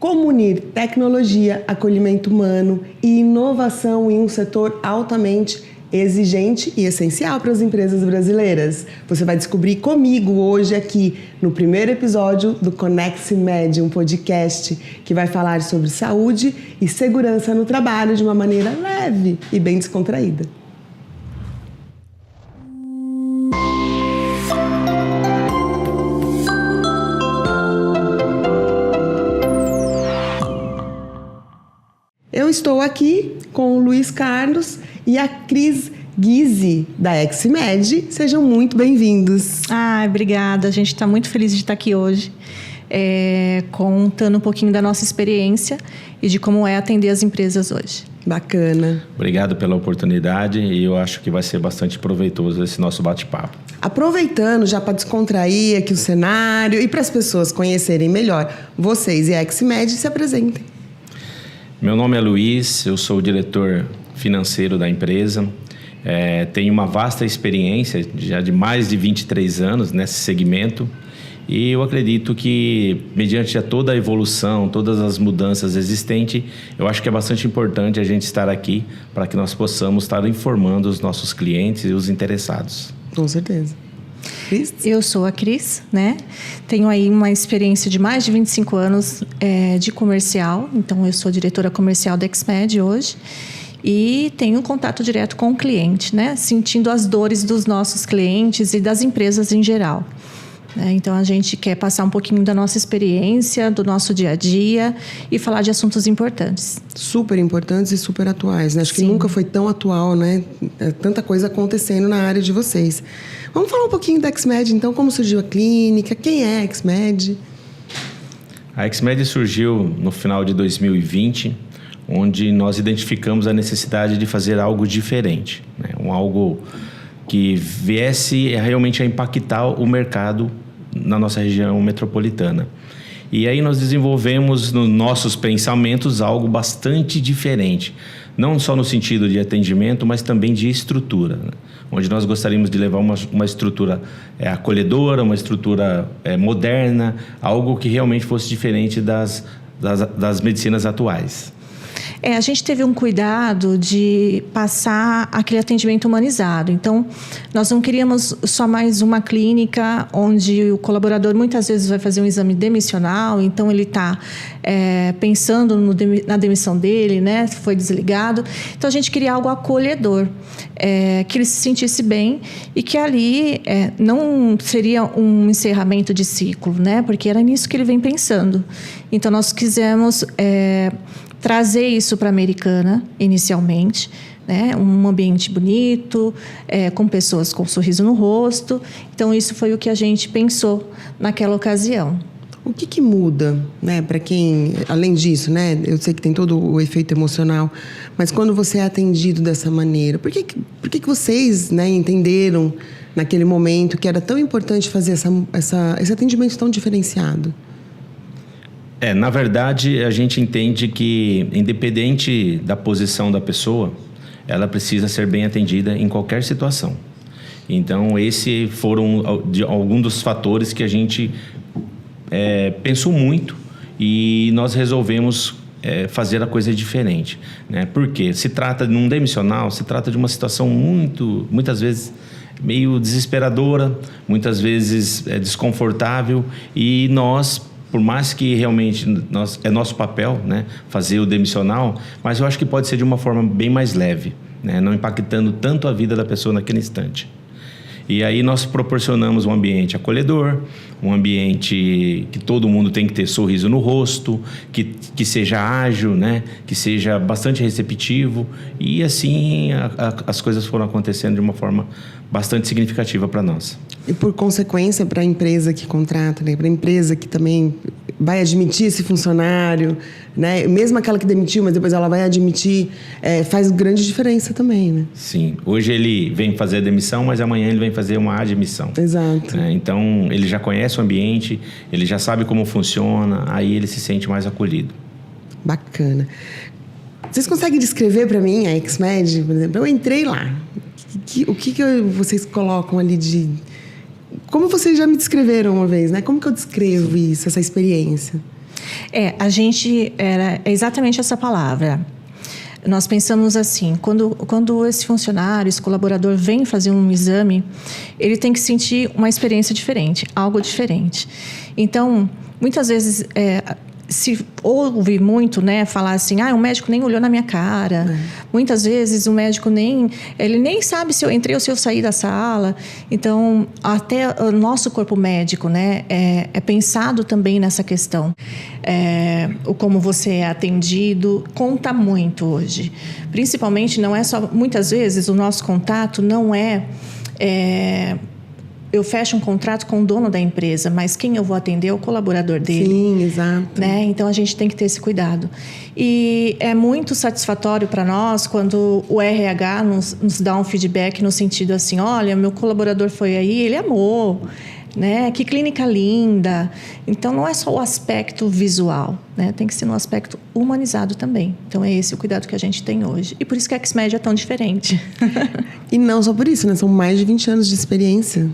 Como unir tecnologia, acolhimento humano e inovação em um setor altamente exigente e essencial para as empresas brasileiras? Você vai descobrir comigo hoje aqui no primeiro episódio do ConexMed, um podcast que vai falar sobre saúde e segurança no trabalho de uma maneira leve e bem descontraída. Eu estou aqui com o Luiz Carlos e a Cris Guise, da XMed. Sejam muito bem-vindos. Obrigada. A gente está muito feliz de estar aqui hoje, contando um pouquinho da nossa experiência e de como é atender as empresas hoje. Bacana. Obrigado pela oportunidade e eu acho que vai ser bastante proveitoso esse nosso bate-papo. Aproveitando já para descontrair aqui o cenário e para as pessoas conhecerem melhor vocês e a XMed, se apresentem. Meu nome é Luiz, eu sou o diretor financeiro da empresa. Tenho uma vasta experiência, já de mais de 23 anos nesse segmento. E eu acredito que, mediante toda a evolução, todas as mudanças existentes, eu acho que é bastante importante a gente estar aqui para que nós possamos estar informando os nossos clientes e os interessados. Com certeza. Cris? Eu sou a Cris, né? Tenho aí uma experiência de mais de 25 anos de comercial. Então, eu sou diretora comercial da XMed hoje. E tenho um contato direto com o cliente, né? Sentindo as dores dos nossos clientes e das empresas em geral. Então, a gente quer passar um pouquinho da nossa experiência, do nosso dia a dia e falar de assuntos importantes. Super importantes e super atuais, né? Acho que Sim. nunca foi tão atual, né? Tanta coisa acontecendo na área de vocês. Vamos falar um pouquinho da XMed, então. Como surgiu a clínica? Quem é a XMed? A XMed surgiu no final de 2020, onde nós identificamos a necessidade de fazer algo diferente, né? Algo que viesse realmente a impactar o mercado na nossa região metropolitana. E aí nós desenvolvemos nos nossos pensamentos algo bastante diferente, não só no sentido de atendimento, mas também de estrutura, né? Onde nós gostaríamos de levar uma estrutura acolhedora, uma estrutura moderna, algo que realmente fosse diferente das medicinas atuais. A gente teve um cuidado de passar aquele atendimento humanizado. Então, nós não queríamos só mais uma clínica onde o colaborador muitas vezes vai fazer um exame demissional, então ele está pensando na demissão dele, né? Foi desligado. Então, a gente queria algo acolhedor, que ele se sentisse bem e que ali não seria um encerramento de ciclo, né? Porque era nisso que ele vem pensando. Então, nós quisemos trazer isso para a Americana, inicialmente, né? Um ambiente bonito, com pessoas com um sorriso no rosto. Então, isso foi o que a gente pensou naquela ocasião. O que muda, né, para quem, além disso, né, eu sei que tem todo o efeito emocional, mas quando você é atendido dessa maneira, por que vocês, né, entenderam naquele momento que era tão importante fazer esse atendimento tão diferenciado? Na verdade, a gente entende que, independente da posição da pessoa, ela precisa ser bem atendida em qualquer situação. Então, esses foram alguns dos fatores que a gente pensou muito e nós resolvemos fazer a coisa diferente, né? Porque se trata de um demissional, se trata de uma situação muitas vezes meio desesperadora, muitas vezes desconfortável, e nós, por mais que realmente é nosso papel, né, fazer o demissional, mas eu acho que pode ser de uma forma bem mais leve, né, não impactando tanto a vida da pessoa naquele instante. E aí nós proporcionamos um ambiente acolhedor, um ambiente que todo mundo tem que ter sorriso no rosto, que seja ágil, né, que seja bastante receptivo, e assim as coisas foram acontecendo de uma forma bastante significativa para nós. E por consequência, para a empresa que contrata, né, para a empresa que também vai admitir esse funcionário, né, mesmo aquela que demitiu, mas depois ela vai admitir, faz grande diferença também, né? Sim. Hoje ele vem fazer a demissão, mas amanhã ele vem fazer uma admissão. Exato. Então, ele já conhece o ambiente, ele já sabe como funciona, aí ele se sente mais acolhido. Bacana. Vocês conseguem descrever para mim a XMed, por exemplo? Eu entrei lá. O que vocês colocam ali de... Como vocês já me descreveram uma vez, né? Como que eu descrevo isso, essa experiência? É exatamente essa palavra. Nós pensamos assim, quando esse funcionário, esse colaborador vem fazer um exame, ele tem que sentir uma experiência diferente, algo diferente. Então, muitas vezes, se ouve muito, né, falar assim, o médico nem olhou na minha cara. Muitas vezes o médico nem sabe se eu entrei ou se eu saí da sala. Então, até o nosso corpo médico, né, é pensado também nessa questão. O como você é atendido conta muito hoje. Principalmente, não é só... Muitas vezes o nosso contato não eu fecho um contrato com o dono da empresa, mas quem eu vou atender é o colaborador dele. Sim, exato. Né? Então, a gente tem que ter esse cuidado. E é muito satisfatório para nós quando o RH nos dá um feedback no sentido assim, olha, meu colaborador foi aí, ele amou, né? Que clínica linda. Então, não é só o aspecto visual, né? Tem que ser no aspecto humanizado também. Então, é esse o cuidado que a gente tem hoje. E por isso que a X-Med é tão diferente. E não só por isso, né? São mais de 20 anos de experiência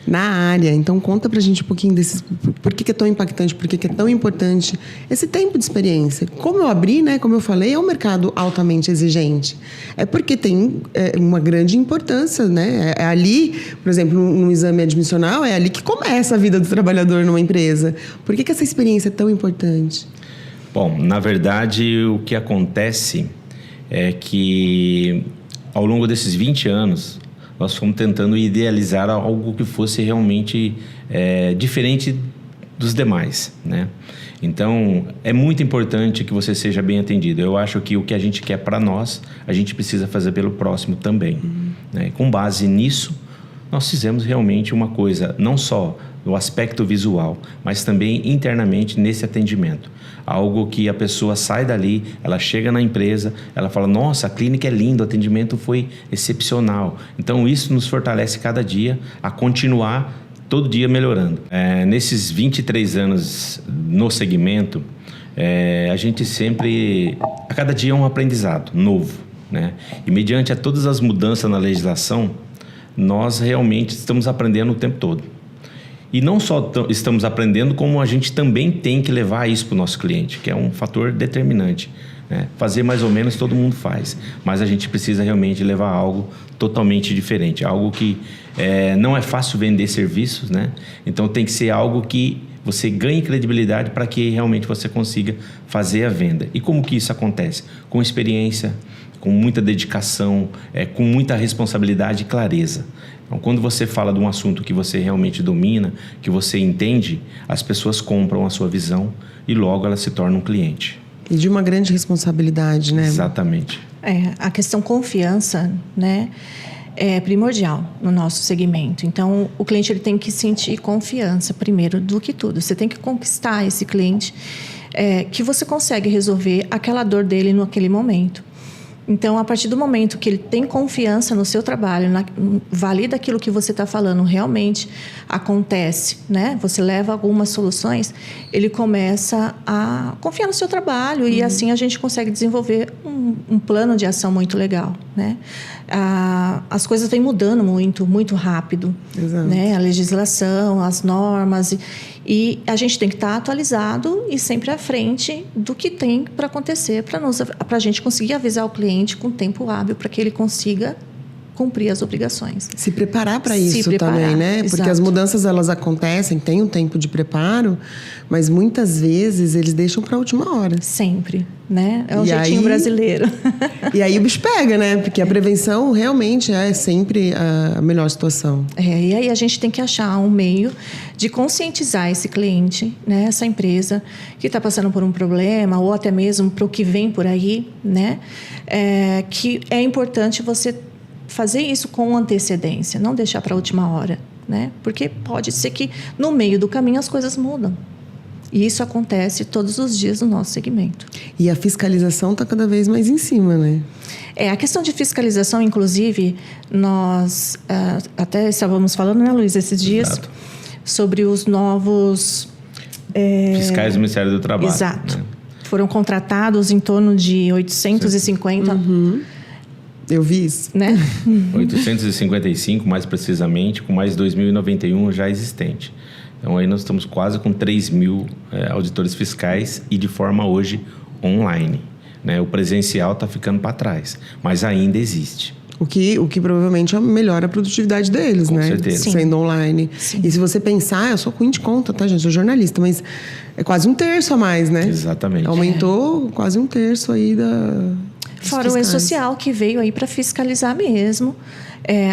na área. Então, conta pra gente um pouquinho por que é tão impactante, por que é tão importante esse tempo de experiência. Como eu abri, né, como eu falei, é um mercado altamente exigente. É porque tem uma grande importância, né? É ali, por exemplo, no exame admissional, é ali que começa a vida do trabalhador numa empresa. Por que essa experiência é tão importante? Bom, na verdade, o que acontece é que, ao longo desses 20 anos, nós fomos tentando idealizar algo que fosse realmente diferente dos demais, né? Então, é muito importante que você seja bem atendido. Eu acho que o que a gente quer para nós, a gente precisa fazer pelo próximo também. Né? Com base nisso, nós fizemos realmente uma coisa, não só no aspecto visual, mas também internamente nesse atendimento. Algo que a pessoa sai dali, ela chega na empresa, ela fala, nossa, a clínica é linda, o atendimento foi excepcional. Então, isso nos fortalece cada dia a continuar todo dia melhorando. Nesses 23 anos no segmento, a gente sempre, a cada dia é um aprendizado novo, né? E mediante a todas as mudanças na legislação, nós realmente estamos aprendendo o tempo todo. E não só estamos aprendendo, como a gente também tem que levar isso para o nosso cliente, que é um fator determinante. Né? Fazer mais ou menos todo mundo faz, mas a gente precisa realmente levar algo totalmente diferente. Algo que não é fácil vender serviços, né? Então tem que ser algo que você ganhe credibilidade para que realmente você consiga fazer a venda. E como que isso acontece? Com experiência, com muita dedicação, com muita responsabilidade e clareza. Então, quando você fala de um assunto que você realmente domina, que você entende, as pessoas compram a sua visão e logo ela se torna um cliente. E de uma grande responsabilidade, né? Exatamente. A questão confiança, né, é primordial no nosso segmento. Então, o cliente ele tem que sentir confiança primeiro do que tudo. Você tem que conquistar esse cliente que você consegue resolver aquela dor dele naquele momento. Então, a partir do momento que ele tem confiança no seu trabalho, valida aquilo que você está falando, realmente acontece, né? Você leva algumas soluções, ele começa a confiar no seu trabalho e assim a gente consegue desenvolver um plano de ação muito legal, né? As coisas vêm mudando muito, muito rápido, né? A legislação, as normas e a gente tem que estar atualizado e sempre à frente do que tem para acontecer, para a gente conseguir avisar o cliente com tempo hábil para que ele consiga cumprir as obrigações. Se preparar para isso também, né? Porque exato. As mudanças, elas acontecem, tem um tempo de preparo, mas muitas vezes eles deixam para a última hora. Sempre, né? É um jeitinho brasileiro. E aí o bicho pega, né? Porque a prevenção realmente é sempre a melhor situação. E aí a gente tem que achar um meio de conscientizar esse cliente, né? Essa empresa que está passando por um problema ou até mesmo para o que vem por aí, né? Que é importante você fazer isso com antecedência, não deixar para a última hora, né? Porque pode ser que no meio do caminho as coisas mudam. E isso acontece todos os dias no nosso segmento. E a fiscalização está cada vez mais em cima, né? A questão de fiscalização, inclusive, nós até estávamos falando, né, Luiz, esses dias, Exato. sobre os novos... fiscais do Ministério do Trabalho. Exato. Né? Foram contratados em torno de 850... Eu vi isso. Né? 855, mais precisamente, com mais 2.091 já existente. Então aí nós estamos quase com 3 mil auditores fiscais e de forma hoje online, né? O presencial está ficando para trás, mas ainda existe. O que provavelmente melhora a produtividade deles, Com né? certeza. Sendo online. Sim. E se você pensar, eu sou Queen de conta, tá, gente? Eu sou jornalista, mas é quase 1/3 a mais, né? Exatamente. Aumentou quase 1/3 aí Fora o E-Social, que veio aí para fiscalizar mesmo.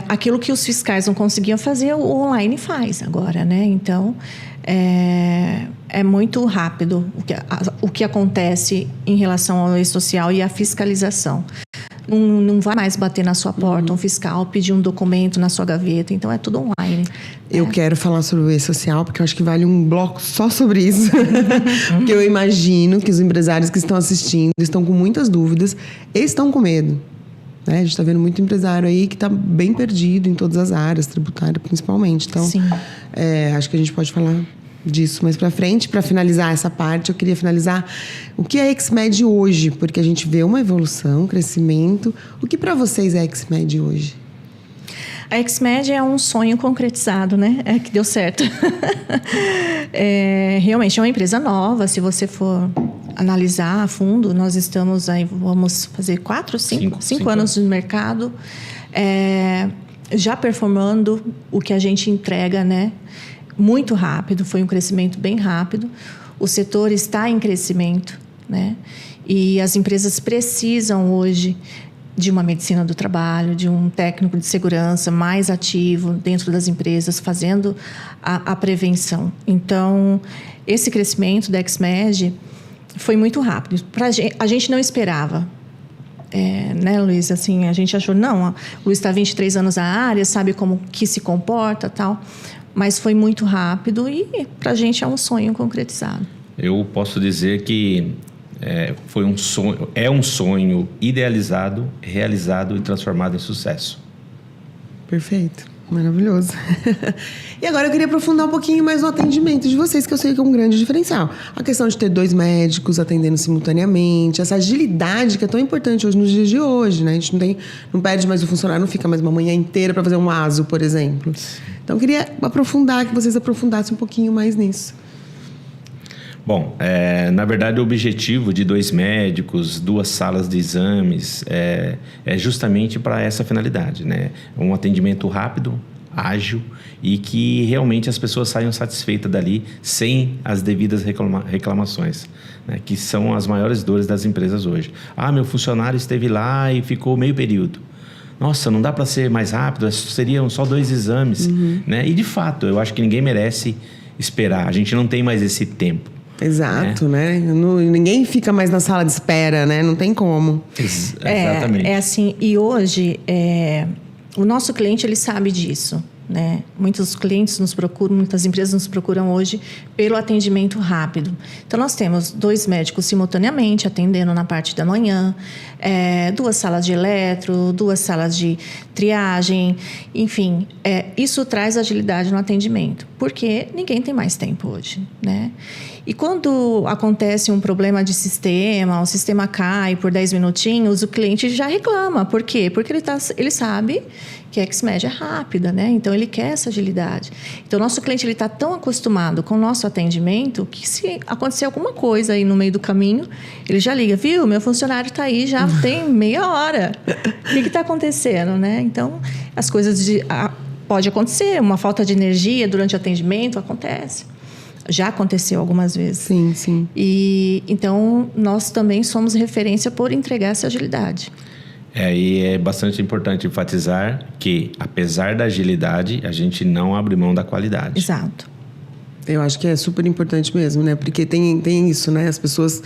Aquilo que os fiscais não conseguiam fazer, o online faz agora, né? Então, é muito rápido o que acontece em relação ao E-Social e à fiscalização. Não vai mais bater na sua porta um fiscal, pedir um documento na sua gaveta. Então, é tudo online. Eu quero falar sobre o E-Social, porque eu acho que vale um bloco só sobre isso. Porque eu imagino que os empresários que estão assistindo estão com muitas dúvidas e estão com medo. Né? A gente está vendo muito empresário aí que está bem perdido em todas as áreas, tributária principalmente. Então, acho que a gente pode falar disso mais para frente. Para finalizar essa parte, eu queria finalizar o que é a XMED hoje, porque a gente vê uma evolução, um crescimento. O que para vocês é a XMED hoje? A XMED é um sonho concretizado, né? Que deu certo. Realmente é uma empresa nova. Se você for analisar a fundo, nós estamos aí, vamos fazer 5 anos no mercado, já performando o que a gente entrega, né? Muito rápido, foi um crescimento bem rápido. O setor está em crescimento, né? E as empresas precisam hoje de uma medicina do trabalho, de um técnico de segurança mais ativo dentro das empresas, fazendo a prevenção. Então, esse crescimento da XMED foi muito rápido. A gente não esperava. Né, Luiz? Assim, a gente achou, não, o Luiz está há 23 anos na área, sabe como que se comporta, tal. Mas foi muito rápido e para a gente é um sonho concretizado. Eu posso dizer que foi um sonho, é um sonho idealizado, realizado e transformado em sucesso. Perfeito, maravilhoso. E agora eu queria aprofundar um pouquinho mais no atendimento de vocês, que eu sei que é um grande diferencial. A questão de ter 2 médicos atendendo simultaneamente, essa agilidade que é tão importante hoje nos dias de hoje, né? A gente não perde mais o funcionário, não fica mais uma manhã inteira para fazer um ASO, por exemplo. Então eu queria que vocês aprofundassem um pouquinho mais nisso. Bom, na verdade o objetivo de 2 médicos, 2 salas de exames é justamente para essa finalidade, né? Um atendimento rápido, ágil e que realmente as pessoas saiam satisfeitas dali sem as devidas reclamações, né? Que são as maiores dores das empresas hoje. Meu funcionário esteve lá e ficou meio período. Nossa, não dá para ser mais rápido, seriam só 2 exames, né? E de fato, eu acho que ninguém merece esperar, a gente não tem mais esse tempo. Exato, né? Ninguém fica mais na sala de espera, né? Não tem como. Exatamente. É assim, e hoje, o nosso cliente, ele sabe disso, né? Muitos clientes nos procuram, muitas empresas nos procuram hoje pelo atendimento rápido. Então, nós temos 2 médicos simultaneamente atendendo na parte da manhã, 2 salas de eletro, 2 salas de triagem, enfim, isso traz agilidade no atendimento, porque ninguém tem mais tempo hoje, né? E quando acontece um problema de sistema, o sistema cai por 10 minutinhos, o cliente já reclama. Por quê? Porque ele sabe que a XMED é rápida, né? Então, ele quer essa agilidade. Então, o nosso cliente está tão acostumado com o nosso atendimento que se acontecer alguma coisa aí no meio do caminho, ele já liga, viu? Meu funcionário está aí já tem meia hora. O que está acontecendo, né? Então, as coisas pode acontecer, uma falta de energia durante o atendimento acontece. Já aconteceu algumas vezes. Sim, sim. E então nós também somos referência por entregar essa agilidade. E é bastante importante enfatizar que, apesar da agilidade, a gente não abre mão da qualidade. Exato. Eu acho que é super importante mesmo, né? Porque tem isso, né? As pessoas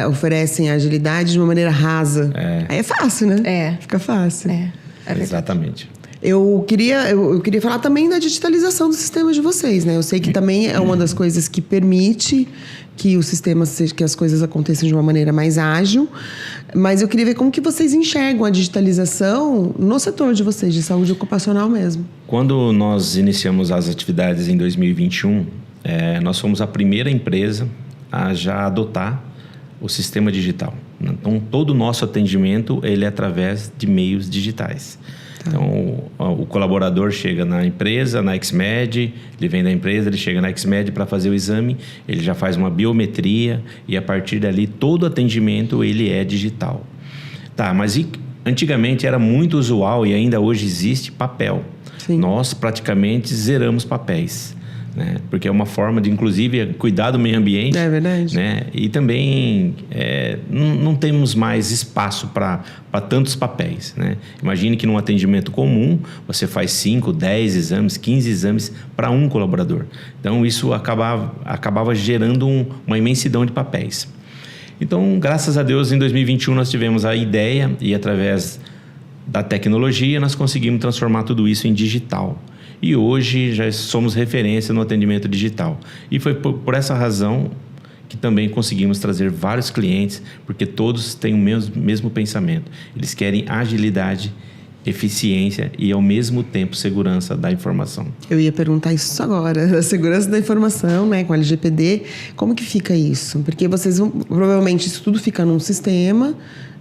oferecem a agilidade de uma maneira rasa. Aí é fácil, né? Fica fácil. Exatamente. Eu queria falar também da digitalização dos sistemas de vocês, né? Eu sei que também é uma das coisas que permite que os sistemas, que as coisas aconteçam de uma maneira mais ágil, mas eu queria ver como que vocês enxergam a digitalização no setor de vocês, de saúde ocupacional mesmo. Quando nós iniciamos as atividades em 2021, nós fomos a primeira empresa a já adotar o sistema digital. Então, todo o nosso atendimento ele é através de meios digitais. Então, o colaborador chega na empresa, na XMED, ele vem da empresa, ele chega na XMED para fazer o exame, ele já faz uma biometria e a partir dali todo o atendimento ele é digital. Tá, mas antigamente era muito usual e ainda hoje existe papel. Sim. Nós praticamente zeramos papéis. Né? Porque é uma forma de, inclusive, cuidar do meio ambiente. É verdade. Né? E também não temos mais espaço para tantos papéis. Né? Imagine que num atendimento comum, você faz 5, 10 exames, 15 exames para um colaborador. Então, isso acabava gerando uma imensidão de papéis. Então, graças a Deus, em 2021, nós tivemos a ideia e, através da tecnologia, nós conseguimos transformar tudo isso em digital. E hoje já somos referência no atendimento digital. E foi por essa razão que também conseguimos trazer vários clientes, porque todos têm o mesmo pensamento. Eles querem agilidade, eficiência e, ao mesmo tempo, segurança da informação. Eu ia perguntar isso agora. A segurança da informação, né, com a LGPD. Como que fica isso? Porque vocês vão... Provavelmente isso tudo fica num sistema...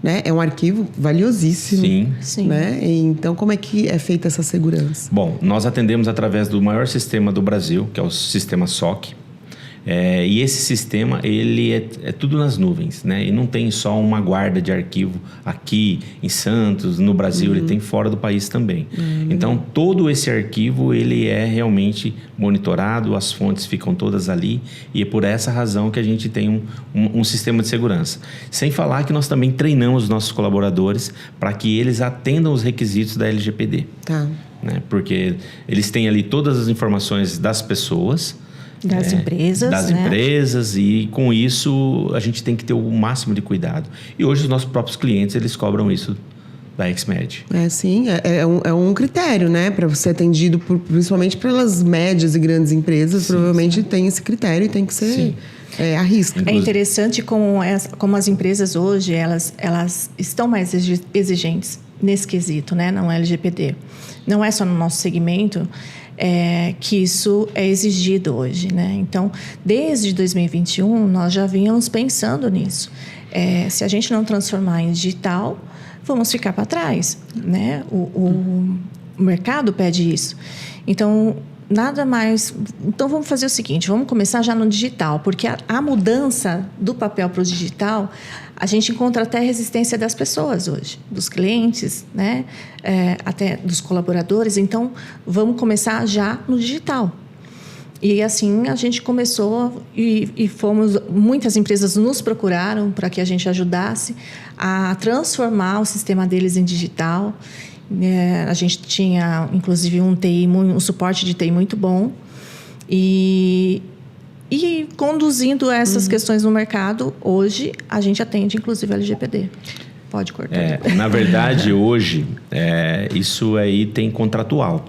Né? É um arquivo valiosíssimo. Sim. Né? Então, como é que é feita essa segurança? Bom, nós atendemos através do maior sistema do Brasil, que é o sistema SOC. E esse sistema, ele é tudo nas nuvens, né? E não tem só uma guarda de arquivo aqui em Santos, no Brasil, ele tem fora do país também. Então, todo esse arquivo, ele é realmente monitorado, as fontes ficam todas ali, e é por essa razão que a gente tem um sistema de segurança. Sem falar que nós também treinamos os nossos colaboradores para que eles atendam os requisitos da LGPD. Tá. Né? Porque eles têm ali todas as informações das pessoas, das empresas. Das empresas, e com isso a gente tem que ter o máximo de cuidado. E hoje os nossos próprios clientes, eles cobram isso da XMED. Sim, é um critério, né? Para ser atendido principalmente pelas médias e grandes empresas, provavelmente tem esse critério e tem que ser à risca. É interessante como as empresas hoje, elas estão mais exigentes nesse quesito, né? Não é LGPD. Não é só no nosso segmento que isso é exigido hoje, né? Então, desde 2021, nós já vínhamos pensando nisso. Se a gente não transformar em digital, vamos ficar para trás, né? O mercado pede isso. Então, nada mais... Então, vamos fazer o seguinte, vamos começar já no digital, porque a mudança do papel para o digital, a gente encontra até resistência das pessoas hoje, dos clientes, né? Até dos colaboradores. Então, vamos começar já no digital. E assim a gente começou e muitas empresas nos procuraram para que a gente ajudasse a transformar o sistema deles em digital. A gente tinha, inclusive, um suporte de TI muito bom. E conduzindo essas questões no mercado, hoje a gente atende, inclusive, a LGPD. Pode cortar. Na verdade, hoje, isso aí tem contratual.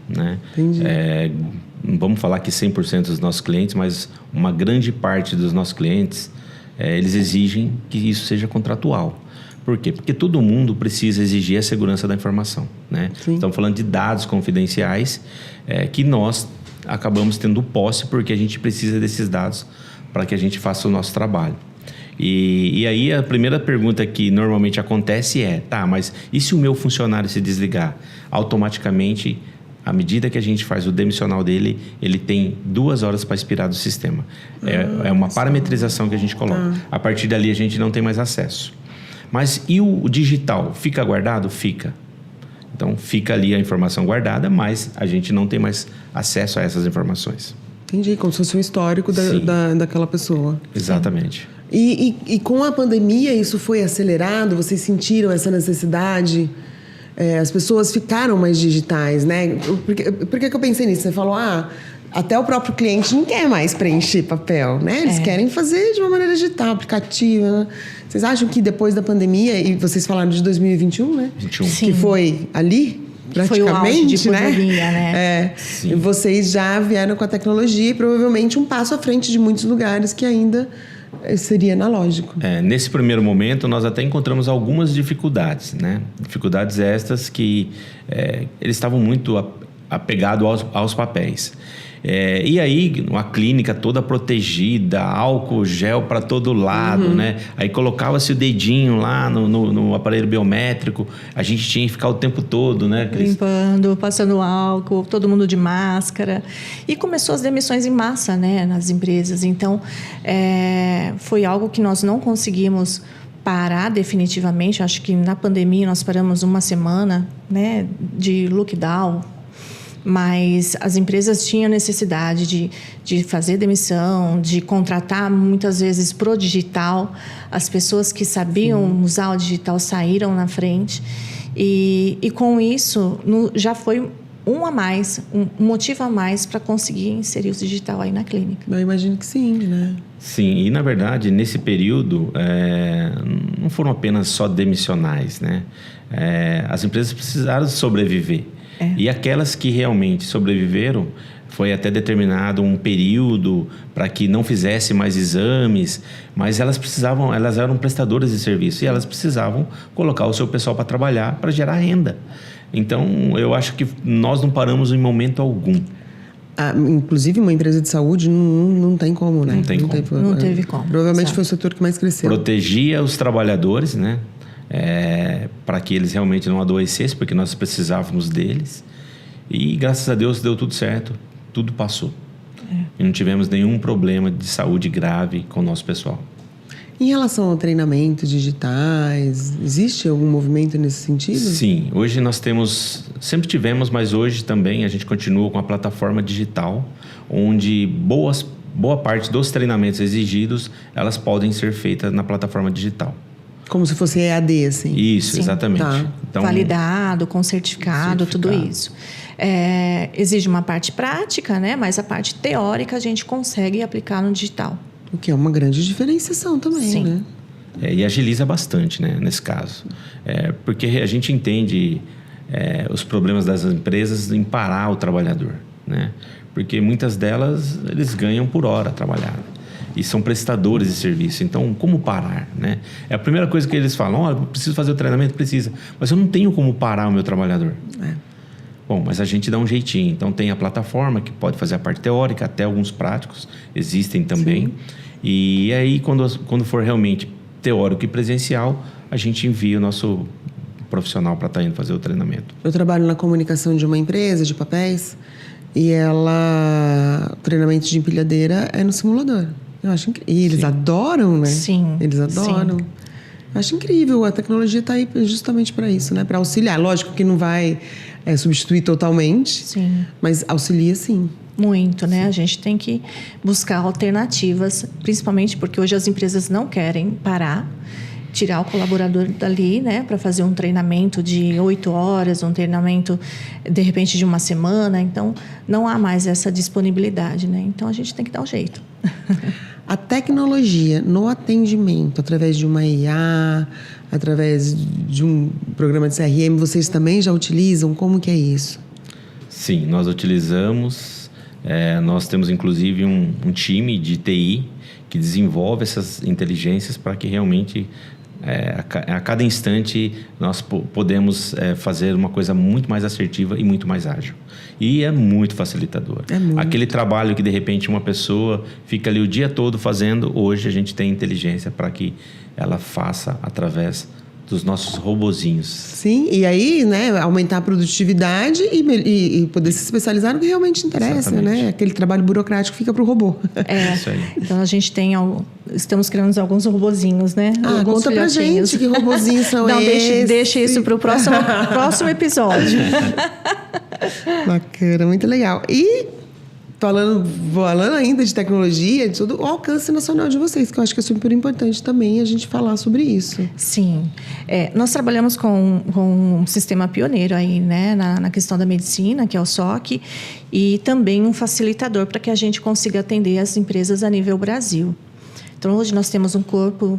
Né? Entendi. Não vamos falar que 100% dos nossos clientes, mas uma grande parte dos nossos clientes, eles exigem que isso seja contratual. Por quê? Porque todo mundo precisa exigir a segurança da informação. Né? Estamos falando de dados confidenciais que nós acabamos tendo posse porque a gente precisa desses dados para que a gente faça o nosso trabalho. E aí a primeira pergunta que normalmente acontece mas e se o meu funcionário se desligar? Automaticamente, à medida que a gente faz o demissional dele, ele tem 2 horas para expirar do sistema. É uma parametrização que a gente coloca. A partir dali a gente não tem mais acesso. Mas e o digital? Fica guardado? Fica. Então, fica ali a informação guardada, mas a gente não tem mais acesso a essas informações. Entendi, como se fosse um histórico daquela pessoa. Exatamente. E com a pandemia isso foi acelerado? Vocês sentiram essa necessidade? As pessoas ficaram mais digitais, né? Por que eu pensei nisso? Você falou, até o próprio cliente não quer mais preencher papel, né? Eles querem fazer de uma maneira digital, aplicativa, né? Vocês acham que depois da pandemia, e vocês falaram de 2021, né? 21. Que foi ali, praticamente, foi o auge de pandemia, né? E vocês já vieram com a tecnologia e provavelmente um passo à frente de muitos lugares que ainda seria analógico. Nesse primeiro momento, nós até encontramos algumas dificuldades, né? Dificuldades estas que eles estavam muito apegados aos papéis. E aí, uma clínica toda protegida, álcool gel para todo lado, né? Aí colocava-se o dedinho lá no aparelho biométrico, a gente tinha que ficar o tempo todo, né, Cris? Limpando, passando álcool, todo mundo de máscara. E começou as demissões em massa, né, nas empresas. Então, foi algo que nós não conseguimos parar definitivamente. Acho que na pandemia nós paramos uma semana, né, de lockdown. Mas as empresas tinham necessidade de fazer demissão, de contratar muitas vezes pro digital. As pessoas que sabiam usar o digital saíram na frente. E com isso, já foi um motivo a mais para conseguir inserir o digital aí na clínica. Eu imagino que sim, né? Sim, e na verdade, nesse período, não foram apenas só demissionais, né? As empresas precisaram sobreviver. E aquelas que realmente sobreviveram, foi até determinado um período para que não fizesse mais exames, mas elas eram prestadoras de serviço e elas precisavam colocar o seu pessoal para trabalhar, para gerar renda. Então, eu acho que nós não paramos em momento algum. Inclusive, uma empresa de saúde não tem como, né? Não teve como. Provavelmente Exato. foi o setor que mais cresceu. Protegia os trabalhadores, né? Para que eles realmente não adoecessem, porque nós precisávamos deles. E, graças a Deus, deu tudo certo. Tudo passou. E não tivemos nenhum problema de saúde grave com o nosso pessoal. Em relação ao treinamento digitais, existe algum movimento nesse sentido? Sim, hoje nós sempre tivemos, mas hoje também a gente continua com a plataforma digital, onde boa parte dos treinamentos exigidos, elas podem ser feitas na plataforma digital. Como se fosse EAD, assim? Isso, Sim. exatamente. Tá. Então, validado, com certificado, tudo isso. Exige uma parte prática, né? Mas a parte teórica a gente consegue aplicar no digital. O que é uma grande diferenciação também, Sim. né? E agiliza bastante, né, nesse caso. Porque a gente entende os problemas das empresas em parar o trabalhador, né? Porque muitas delas, eles ganham por hora trabalhada. E são prestadores de serviço. Então, como parar, né? É a primeira coisa que eles falam: preciso fazer o treinamento? Precisa. Mas eu não tenho como parar o meu trabalhador. Bom, mas a gente dá um jeitinho. Então, tem a plataforma que pode fazer a parte teórica, até alguns práticos existem também. Sim. E aí, quando for realmente teórico e presencial, a gente envia o nosso profissional para estar indo fazer o treinamento. Eu trabalho na comunicação de uma empresa de papéis e o treinamento de empilhadeira é no simulador. Eu acho incrível. E eles adoram, né? Sim. Eles adoram. Sim. Eu acho incrível. A tecnologia está aí justamente para isso, né? Para auxiliar. Lógico que não vai substituir totalmente, sim, mas auxilia sim. Muito, né? Sim. A gente tem que buscar alternativas, principalmente porque hoje as empresas não querem parar, tirar o colaborador dali, né? Para fazer um treinamento de 8 horas, um treinamento, de repente, de uma semana. Então, não há mais essa disponibilidade, né? Então, a gente tem que dar um jeito. A tecnologia no atendimento, através de uma IA, através de um programa de CRM, vocês também já utilizam? Como que é isso? Sim, nós utilizamos. Nós temos, inclusive, um time de TI que desenvolve essas inteligências para que realmente, a cada instante, nós podemos fazer uma coisa muito mais assertiva e muito mais ágil. E é muito facilitador. Aquele trabalho que, de repente, uma pessoa fica ali o dia todo fazendo, hoje a gente tem inteligência para que ela faça através dos nossos robozinhos. Sim, e aí, né, aumentar a produtividade e poder se especializar no que realmente interessa, né? Aquele trabalho burocrático fica para o robô. Isso aí. Então, a gente estamos criando alguns robozinhos, né? Alguns conta pra gente que robozinhos são esses. Deixa isso para o próximo episódio. Bacana, muito legal. E falando ainda de tecnologia, de tudo, o alcance nacional de vocês, que eu acho que é super importante também a gente falar sobre isso. Sim. Nós trabalhamos com um sistema pioneiro aí, né, na questão da medicina, que é o SOC, e também um facilitador para que a gente consiga atender as empresas a nível Brasil. Então, hoje nós temos um corpo,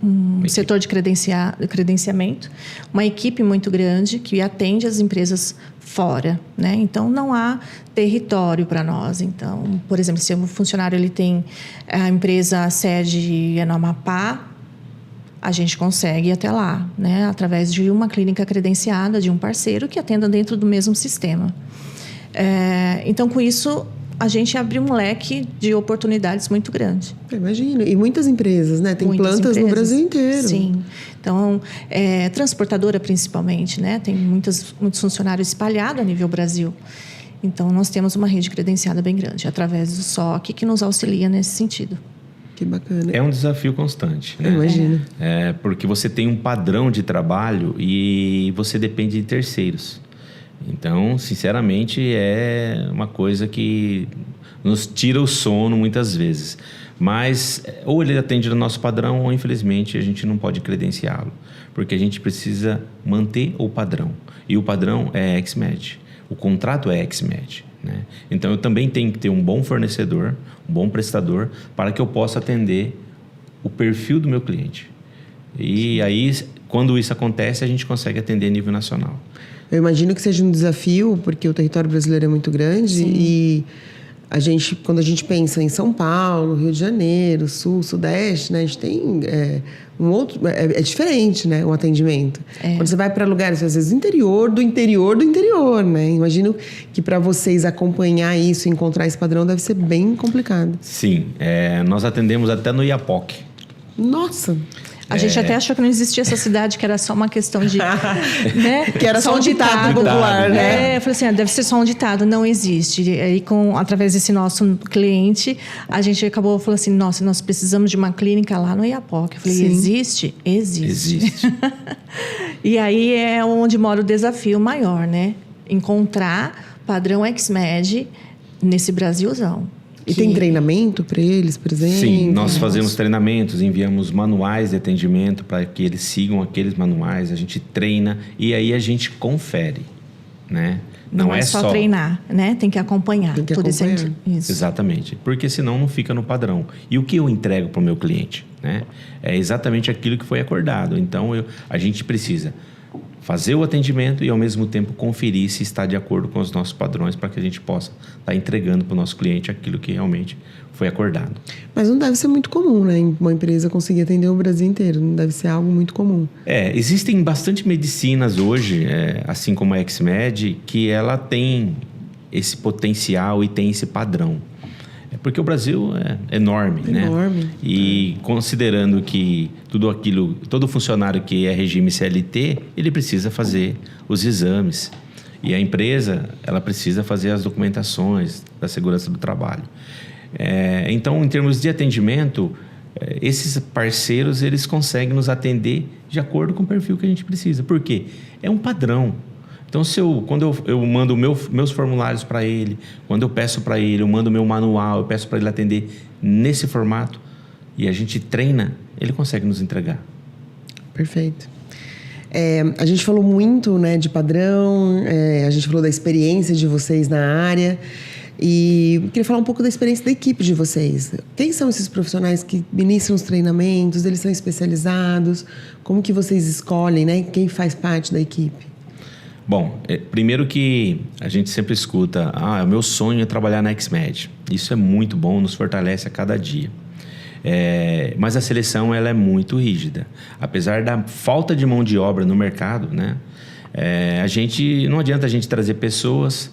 um setor de credenciamento, uma equipe muito grande que atende as empresas fora, né? Então, não há território para nós. Então, por exemplo, se um funcionário ele tem a empresa sede no Amapá, a gente consegue ir até lá, né? Através de uma clínica credenciada, de um parceiro que atenda dentro do mesmo sistema. Então, com isso, a gente abriu um leque de oportunidades muito grande. Imagino. E muitas empresas, né? Tem Muitas plantas empresas. no Brasil inteiro. Sim. Então, transportadora principalmente, né? Tem muitos funcionários espalhados a nível Brasil. Então, nós temos uma rede credenciada bem grande, através do SOC, que nos auxilia nesse sentido. Que bacana. É um desafio constante, né? Imagino. Porque você tem um padrão de trabalho e você depende de terceiros. Então, sinceramente, é uma coisa que nos tira o sono muitas vezes. Mas ou ele atende no nosso padrão ou, infelizmente, a gente não pode credenciá-lo. Porque a gente precisa manter o padrão. E o padrão é XMED. O contrato é XMED, né? Então, eu também tenho que ter um bom fornecedor, um bom prestador, para que eu possa atender o perfil do meu cliente. E aí, quando isso acontece, a gente consegue atender a nível nacional. Eu imagino que seja um desafio, porque o território brasileiro é muito grande. Sim. E quando a gente pensa em São Paulo, Rio de Janeiro, Sul, Sudeste, né? A gente tem um outro... É diferente, né? O atendimento. Quando você vai para lugares, às vezes, interior, né? Imagino que para vocês acompanhar isso, encontrar esse padrão, deve ser bem complicado. Sim. Nós atendemos até no Iapoc. Nossa! A gente até achou que não existia essa cidade, que era só uma questão de... né? Que era só um ditado popular, né? Eu falei assim, deve ser só um ditado, não existe. E aí, através desse nosso cliente, a gente acabou falando assim, nossa, nós precisamos de uma clínica lá no Iapoc. Eu falei, sim. Existe? Existe. E aí é onde mora o desafio maior, né? Encontrar padrão XMED nesse Brasilzão. E tem treinamento para eles, por exemplo? Sim, nós fazemos treinamentos, enviamos manuais de atendimento para que eles sigam aqueles manuais, a gente treina e aí a gente confere, né? Não é só treinar, né? Tem que acompanhar. Tem que acompanhar. Isso. Exatamente, porque senão não fica no padrão. E o que eu entrego para o meu cliente, né? É exatamente aquilo que foi acordado. Então, a gente precisa fazer o atendimento e, ao mesmo tempo, conferir se está de acordo com os nossos padrões para que a gente possa estar entregando para o nosso cliente aquilo que realmente foi acordado. Mas não deve ser muito comum, né? Uma empresa conseguir atender o Brasil inteiro. Não deve ser algo muito comum. Existem bastante medicinas hoje, assim como a XMED, que ela tem esse potencial e tem esse padrão. Porque o Brasil é enorme, né? Enorme. E considerando que todo funcionário que é regime CLT, ele precisa fazer os exames. E a empresa, ela precisa fazer as documentações da segurança do trabalho. Então, em termos de atendimento, esses parceiros, eles conseguem nos atender de acordo com o perfil que a gente precisa. Por quê? É um padrão. Então, quando eu mando meus formulários para ele, quando eu peço para ele, eu mando meu manual, eu peço para ele atender nesse formato e a gente treina, ele consegue nos entregar. Perfeito. A gente falou muito, né, de padrão, a gente falou da experiência de vocês na área e eu queria falar um pouco da experiência da equipe de vocês. Quem são esses profissionais que ministram os treinamentos? Eles são especializados? Como que vocês escolhem, né? Quem faz parte da equipe? Bom, primeiro que a gente sempre escuta, o meu sonho é trabalhar na XMED. Isso é muito bom, nos fortalece a cada dia. Mas a seleção ela é muito rígida. Apesar da falta de mão de obra no mercado, né? Não adianta a gente trazer pessoas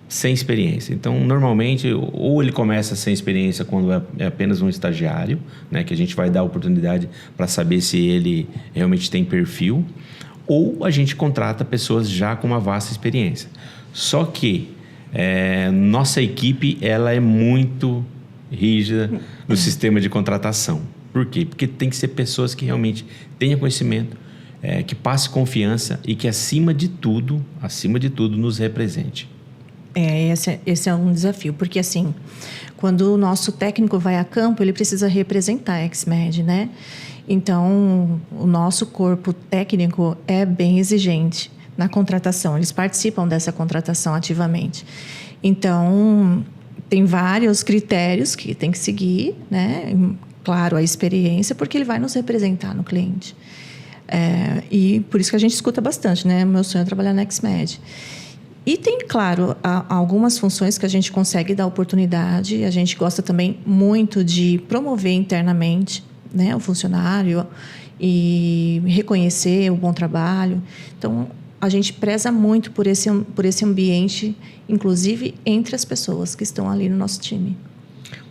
sem experiência. Então, normalmente, ou ele começa sem experiência quando é apenas um estagiário, né? Que a gente vai dar a oportunidade para saber se ele realmente tem perfil, ou a gente contrata pessoas já com uma vasta experiência. Só que nossa equipe ela é muito rígida no sistema de contratação. Por quê? Porque tem que ser pessoas que realmente tenham conhecimento, que passe confiança e que, acima de tudo, nos represente. Esse é um desafio, porque assim, quando o nosso técnico vai a campo, ele precisa representar a XMED, né? Então, o nosso corpo técnico é bem exigente na contratação. Eles participam dessa contratação ativamente. Então, tem vários critérios que tem que seguir, né? Claro, a experiência, porque ele vai nos representar no cliente. E por isso que a gente escuta bastante, né? Meu sonho é trabalhar na XMED. E tem, claro, algumas funções que a gente consegue dar oportunidade. A gente gosta também muito de promover internamente, né, o funcionário e reconhecer o bom trabalho. Então, a gente preza muito por esse ambiente, inclusive entre as pessoas que estão ali no nosso time.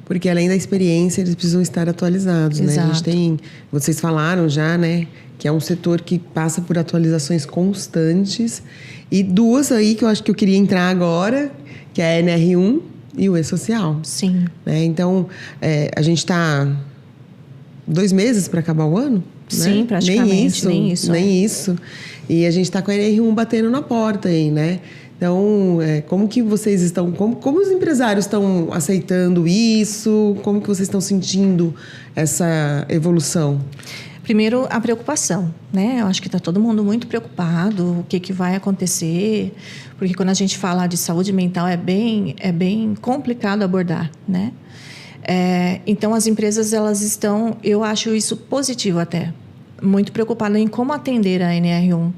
Porque além da experiência, eles precisam estar atualizados, né? A gente vocês falaram já, né, que é um setor que passa por atualizações constantes. E duas aí que eu acho que eu queria entrar agora, que é a NR1 e o E-Social. Sim. Né? Então, a gente está 2 meses para acabar o ano? Sim, né? praticamente. Nem isso. E a gente está com a NR1 batendo na porta aí, né? Então, como que vocês estão... Como os empresários estão aceitando isso? Como que vocês estão sentindo essa evolução? Primeiro, a preocupação, né? Eu acho que está todo mundo muito preocupado, o que vai acontecer, porque quando a gente fala de saúde mental é bem complicado abordar, né? Então, as empresas, elas estão, eu acho isso positivo até, muito preocupadas em como atender a NR1,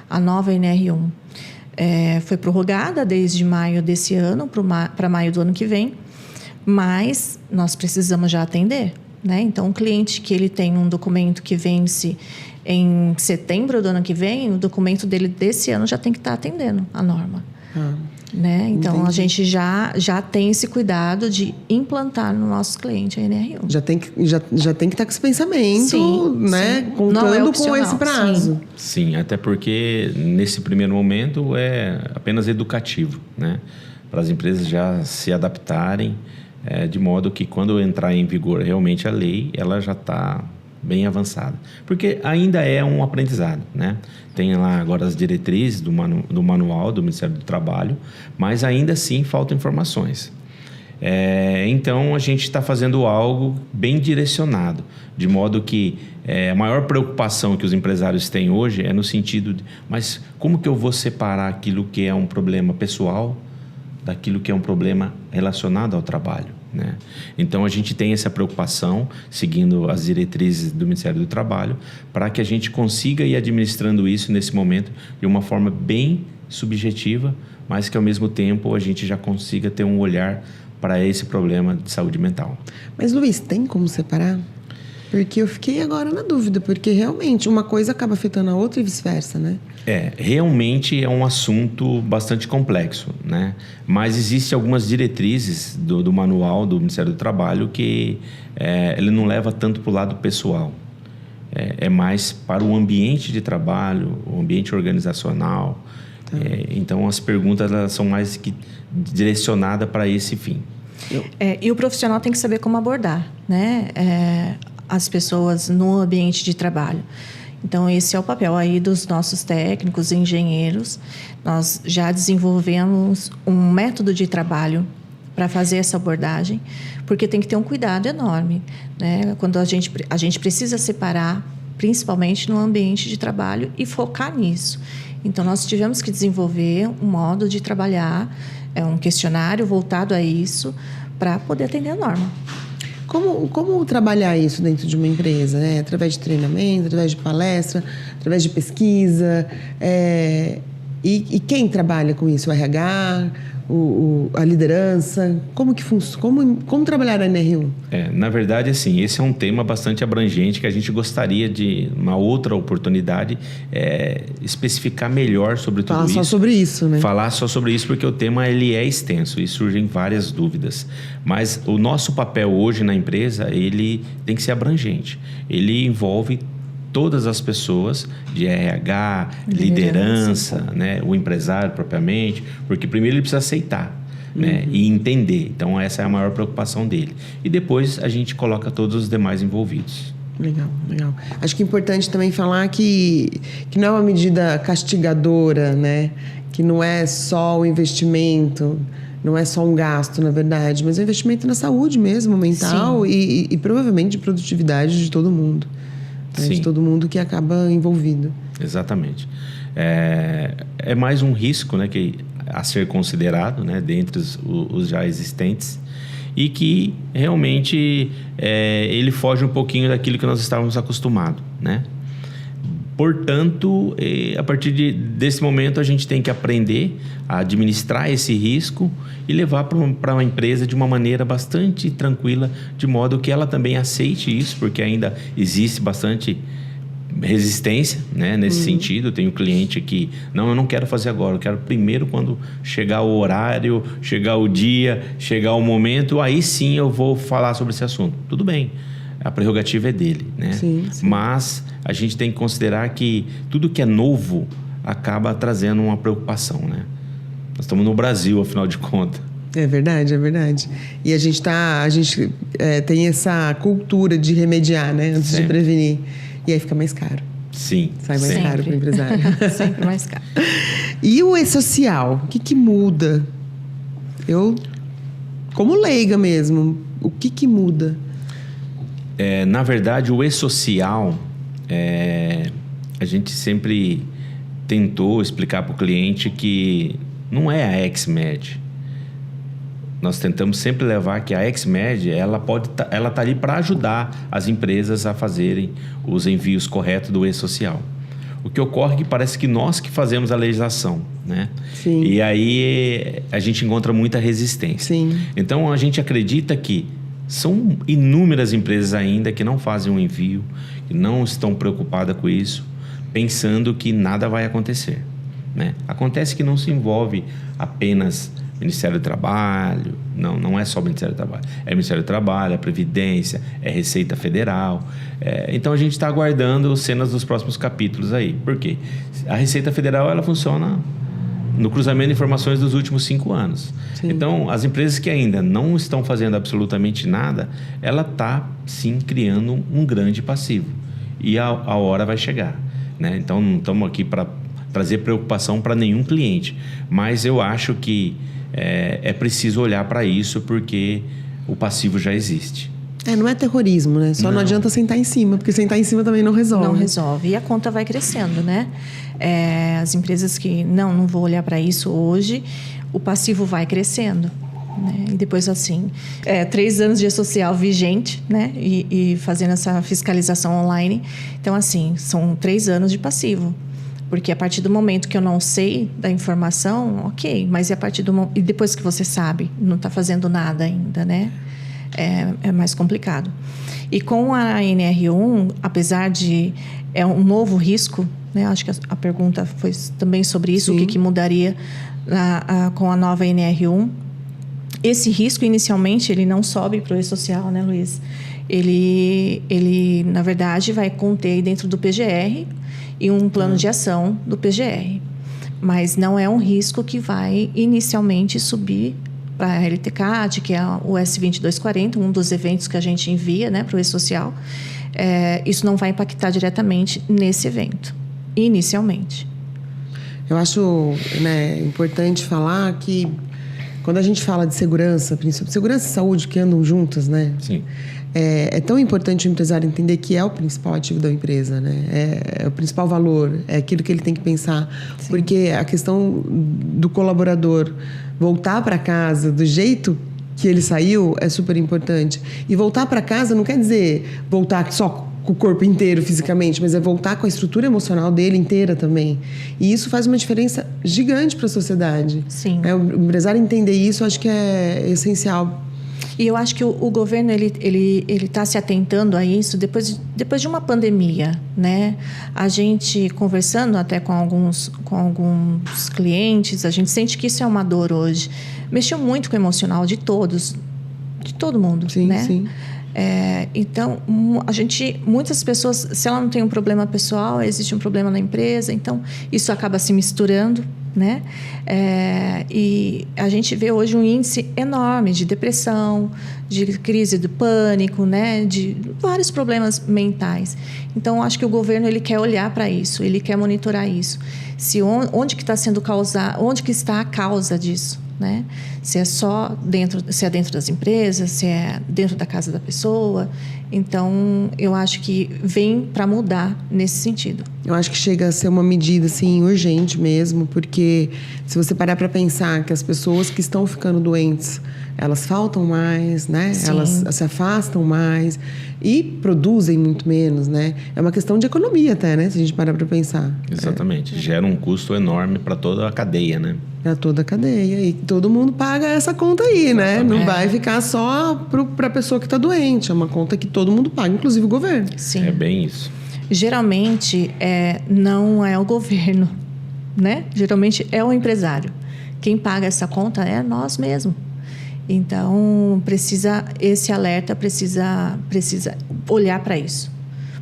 a nova NR1. Foi prorrogada desde maio desse ano para maio do ano que vem, mas nós precisamos já atender. Né? Então, um cliente que ele tem um documento que vence em setembro do ano que vem, o documento dele desse ano já tem que estar atendendo a norma. Né? Então, entendi. A gente já tem esse cuidado de implantar no nosso cliente a NR1. Já tem que estar com esse pensamento, sim, né? Sim. Contando com esse prazo. Sim, até porque nesse primeiro momento é apenas educativo, né? Para as empresas já se adaptarem. De modo que quando entrar em vigor realmente a lei, ela já está bem avançada. Porque ainda é um aprendizado, né? Tem lá agora as diretrizes do manual do Ministério do Trabalho, mas ainda assim faltam informações. Então, a gente está fazendo algo bem direcionado, de modo que a maior preocupação que os empresários têm hoje é no sentido de, mas como que eu vou separar aquilo que é um problema pessoal daquilo que é um problema relacionado ao trabalho, né? Então, a gente tem essa preocupação, seguindo as diretrizes do Ministério do Trabalho, para que a gente consiga ir administrando isso nesse momento de uma forma bem subjetiva, mas que, ao mesmo tempo, a gente já consiga ter um olhar para esse problema de saúde mental. Mas, Luiz, tem como separar? Porque eu fiquei agora na dúvida, porque realmente uma coisa acaba afetando a outra e vice-versa, né? Realmente é um assunto bastante complexo, né? Mas existem algumas diretrizes do manual do Ministério do Trabalho que ele não leva tanto para o lado pessoal. É mais para o ambiente de trabalho, o ambiente organizacional. Tá. Então, as perguntas elas são mais direcionadas para esse fim. E o profissional tem que saber como abordar, né? As pessoas no ambiente de trabalho. Então, esse é o papel aí dos nossos técnicos, engenheiros. Nós já desenvolvemos um método de trabalho para fazer essa abordagem, porque tem que ter um cuidado enorme, né? Quando a gente precisa separar, principalmente no ambiente de trabalho, e focar nisso. Então, nós tivemos que desenvolver um modo de trabalhar, um questionário voltado a isso, para poder atender a norma. Como trabalhar isso dentro de uma empresa? Né? Através de treinamento, através de palestra, através de pesquisa. E quem trabalha com isso? O RH, a liderança? Como trabalhar a NR1? Na verdade, assim, esse é um tema bastante abrangente que a gente gostaria de, uma outra oportunidade, especificar melhor sobre tudo isso. Falar só sobre isso, né? Falar só sobre isso, porque o tema ele é extenso e surgem várias dúvidas. Mas o nosso papel hoje na empresa, ele tem que ser abrangente. Ele envolve todas as pessoas de RH, liderança, né? O empresário propriamente, porque primeiro ele precisa aceitar, né? E entender. Então, essa é a maior preocupação dele. E depois a gente coloca todos os demais envolvidos. Legal. Acho que é importante também falar que não é uma medida castigadora, né? Que não é só o investimento, não é só um gasto, na verdade, mas é um investimento na saúde mesmo, mental e provavelmente de produtividade de todo mundo. De todo mundo que acaba envolvido. Exatamente. É mais um risco, né, a ser considerado, né, dentre os já existentes, e que realmente ele foge um pouquinho daquilo que nós estávamos acostumados, né? Portanto, a partir desse momento, a gente tem que aprender a administrar esse risco e levar para uma empresa de uma maneira bastante tranquila, de modo que ela também aceite isso, porque ainda existe bastante resistência, né, nesse sentido. Eu tenho cliente que, não, eu não quero fazer agora, eu quero primeiro quando chegar o horário, chegar o dia, chegar o momento, aí sim eu vou falar sobre esse assunto. Tudo bem, a prerrogativa é dele, né? Sim. Mas a gente tem que considerar que tudo que é novo acaba trazendo uma preocupação, né? Nós estamos no Brasil, afinal de contas. É verdade, é verdade. E a gente tem essa cultura de remediar, né? Antes de prevenir. E aí fica mais caro. Sim. Sai mais caro para o empresário. Sempre mais caro. E o e-social? O que muda? Eu, como leiga mesmo, o que muda? Na verdade, o e-social, a gente sempre tentou explicar para o cliente que não é a XMED. Nós tentamos sempre levar que a XMED, ela tá ali para ajudar as empresas a fazerem os envios corretos do e-social. O que ocorre é que parece que nós que fazemos a legislação, né? Sim. E aí a gente encontra muita resistência. Sim. Então a gente acredita que são inúmeras empresas ainda que não fazem um envio, que não estão preocupadas com isso, pensando que nada vai acontecer, né? Acontece que não se envolve apenas Ministério do Trabalho, não é só o Ministério do Trabalho, é o Ministério do Trabalho, é a Previdência, é a Receita Federal. Então a gente está aguardando cenas dos próximos capítulos aí. Por quê? A Receita Federal, ela funciona no cruzamento de informações dos últimos 5 anos. Sim. Então, as empresas que ainda não estão fazendo absolutamente nada, ela está, sim, criando um grande passivo. E a hora vai chegar, né? Então, não estamos aqui para trazer preocupação para nenhum cliente. Mas eu acho que é preciso olhar para isso, porque o passivo já existe. Não é terrorismo, né? Só não adianta sentar em cima, porque sentar em cima também não resolve. Não resolve. E a conta vai crescendo, né? As empresas que, não vou olhar para isso hoje, o passivo vai crescendo, né? E depois, assim, 3 anos de social vigente, né? E fazendo essa fiscalização online. Então, assim, são 3 anos de passivo. Porque a partir do momento que eu não sei da informação, ok. Mas e depois que você sabe, não está fazendo nada ainda, né? É mais complicado. E com a NR1, apesar de... É um novo risco, né? Acho que a pergunta foi também sobre isso. Sim. O que mudaria com a nova NR1. Esse risco, inicialmente, ele não sobe para o e-social, né, Luiz? Ele, na verdade, vai conter aí dentro do PGR e um plano de ação do PGR. Mas não é um risco que vai inicialmente subir para a LTCAT, que é o S2240, um dos eventos que a gente envia, né, para o e-social. Isso não vai impactar diretamente nesse evento, inicialmente. Eu acho, né, importante falar que quando a gente fala de segurança, principalmente segurança e saúde, que andam juntas, né? Sim. É tão importante o empresário entender que é o principal ativo da empresa, né? É o principal valor, é aquilo que ele tem que pensar. Sim. Porque a questão do colaborador voltar para casa do jeito que ele saiu é super importante. E voltar para casa não quer dizer voltar só com o corpo inteiro fisicamente, mas é voltar com a estrutura emocional dele inteira também. E isso faz uma diferença gigante para a sociedade. Sim. O empresário entender isso, acho que é essencial. E eu acho que o governo ele está se atentando a isso depois de uma pandemia, né? A gente conversando até com alguns clientes, a gente sente que isso é uma dor hoje. Mexeu muito com o emocional de todos, de todo mundo, sim, né? Sim. Então, muitas pessoas, se ela não tem um problema pessoal, existe um problema na empresa, então isso acaba se misturando, né? E a gente vê hoje um índice enorme de depressão, de crise do pânico, né? De vários problemas mentais. Então, acho que o governo ele quer olhar para isso, ele quer monitorar isso. Onde que está sendo causado, onde que está a causa disso? Né? Se é dentro das empresas, se é dentro da casa da pessoa. Então, eu acho que vem para mudar nesse sentido. Eu acho que chega a ser uma medida assim, urgente mesmo, porque se você parar para pensar que as pessoas que estão ficando doentes, elas faltam mais, né? Sim. Elas se afastam mais e produzem muito menos, né? É uma questão de economia até, né? Se a gente parar para pensar. Exatamente. Gera um custo enorme para toda a cadeia, né? Para toda a cadeia. E todo mundo paga essa conta aí, né? Não vai ficar só para a pessoa que está doente. É uma conta que todo mundo paga, inclusive o governo. Sim. É bem isso. Geralmente, não é o governo, né? Geralmente é o empresário. Quem paga essa conta é nós mesmos. Então, esse alerta precisa olhar para isso.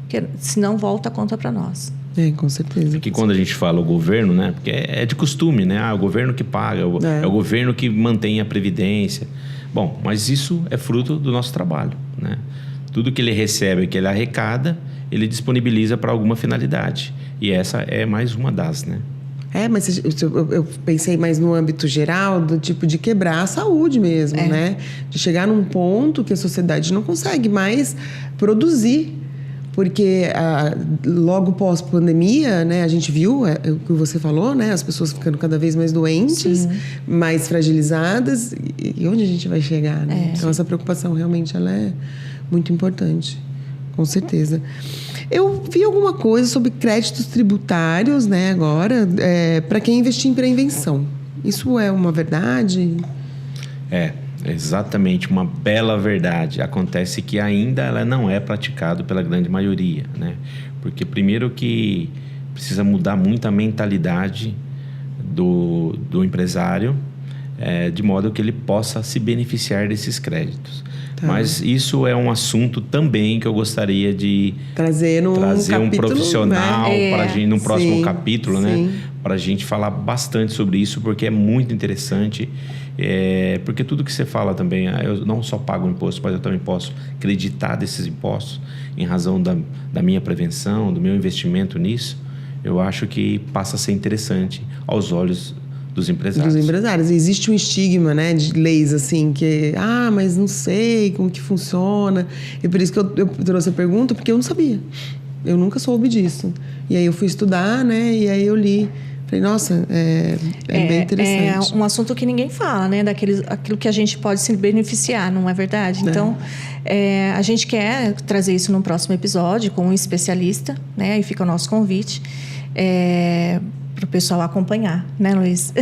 Porque senão volta a conta para nós. Com certeza. Porque quando a gente fala o governo, né? Porque é de costume, né? O governo que paga, é o governo que mantém a previdência. Bom, mas isso é fruto do nosso trabalho, né? Tudo que ele recebe, que ele arrecada, ele disponibiliza para alguma finalidade. E essa é mais uma das, né? Mas eu pensei mais no âmbito geral, do tipo de quebrar a saúde mesmo, né? De chegar num ponto que a sociedade não consegue mais produzir. Porque logo pós-pandemia, né, a gente viu o que você falou, né? As pessoas ficando cada vez mais doentes, mais fragilizadas. E onde a gente vai chegar, né? Então, essa preocupação realmente ela é muito importante, com certeza. Eu vi alguma coisa sobre créditos tributários, né, agora, para quem investir em prevenção. Isso é uma verdade? Exatamente, uma bela verdade. Acontece que ainda ela não é praticado pela grande maioria, né? Porque primeiro que precisa mudar muito a mentalidade do empresário, de modo que ele possa se beneficiar desses créditos. Mas isso é um assunto também que eu gostaria de trazer um profissional para a gente num próximo capítulo, né? Para a gente falar bastante sobre isso, porque é muito interessante. Porque tudo que você fala também, eu não só pago imposto, mas eu também posso acreditar desses impostos em razão da minha prevenção, do meu investimento nisso. Eu acho que passa a ser interessante aos olhos dos empresários. Existe um estigma, né, de leis assim, que mas não sei como que funciona. E por isso que eu trouxe a pergunta, porque eu não sabia. Eu nunca soube disso. E aí eu fui estudar, né, e aí eu li. Falei, nossa, bem interessante. É um assunto que ninguém fala, né? Aquilo que a gente pode se beneficiar, não é verdade? Então, a gente quer trazer isso no próximo episódio com um especialista, né? Aí fica o nosso convite para o pessoal acompanhar, né, Luiz?